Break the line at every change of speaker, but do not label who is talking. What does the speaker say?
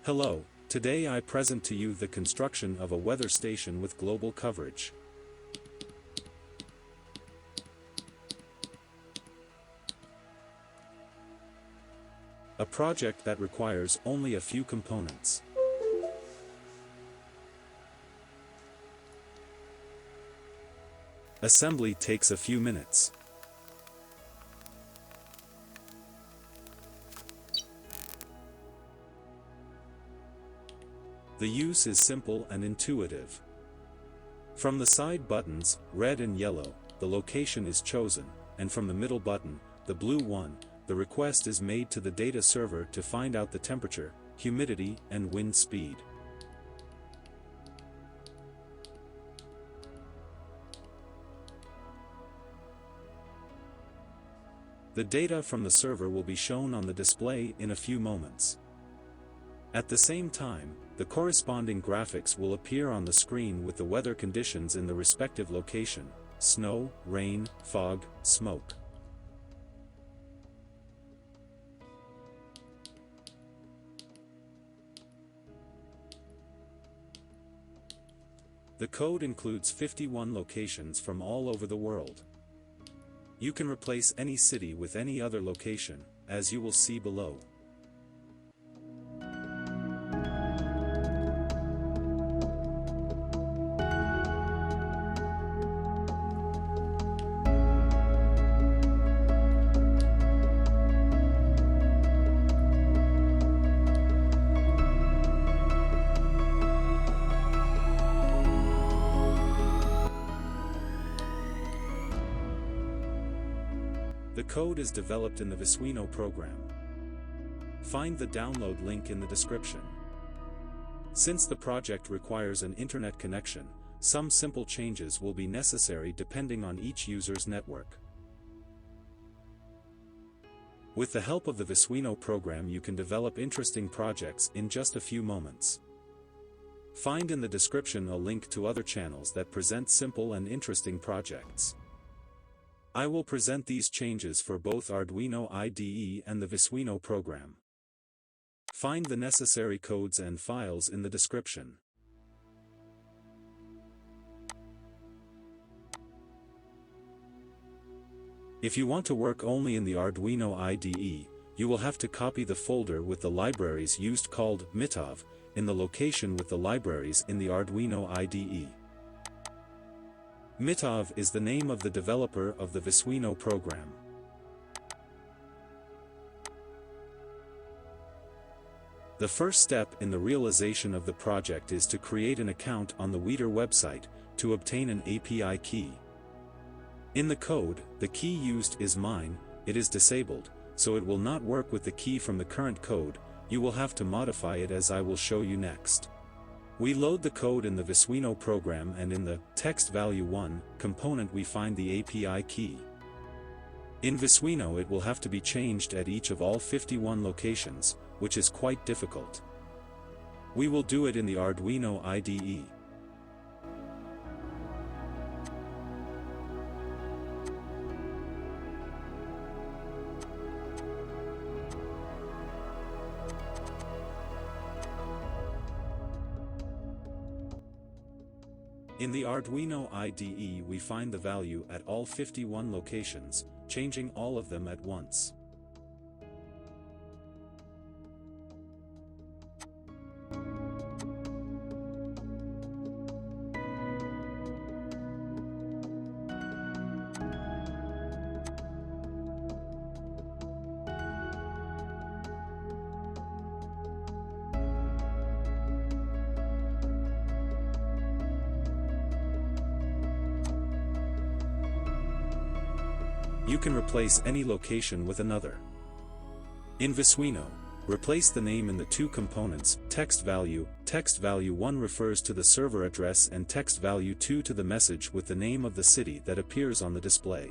Hello, today I present to you the construction of a weather station with global coverage. A project that requires only a few components. Assembly takes a few minutes. The use is simple and intuitive. From the side buttons, red and yellow, the location is chosen, and from the middle button, the blue one, the request is made to the data server to find out the temperature, humidity, and wind speed. The data from the server will be shown on the display in a few moments. At the same time, the corresponding graphics will appear on the screen with the weather conditions in the respective location: snow, rain, fog, smoke. The code includes 51 locations from all over the world. You can replace any city with any other location, as you will see below. The code is developed in the Visuino program. Find the download link in the description. Since the project requires an internet connection, some simple changes will be necessary depending on each user's network. With the help of the Visuino program, you can develop interesting projects in just a few moments. Find in the description a link to other channels that present simple and interesting projects. I will present these changes for both Arduino IDE and the Visuino program. Find the necessary codes and files in the description. If you want to work only in the Arduino IDE, you will have to copy the folder with the libraries used called mitov in the location with the libraries in the Arduino IDE. Mitov is the name of the developer of the Visuino program. The first step in the realization of the project is to create an account on the IDE website to obtain an API key. In the code, the key used is mine. It is disabled, so it will not work with the key from the current code. You will have to modify it, as I will show you next. We load the code in the Visuino program, and in the text value 1 component we find the API key. In Visuino it will have to be changed at each of all 51 locations, which is quite difficult. We will do it in the Arduino IDE. In the Arduino IDE we find the value at all 51 locations, changing all of them at once. You can replace any location with another. In Visuino, replace the name in the two components, text value 1 refers to the server address and text value 2 to the message with the name of the city that appears on the display.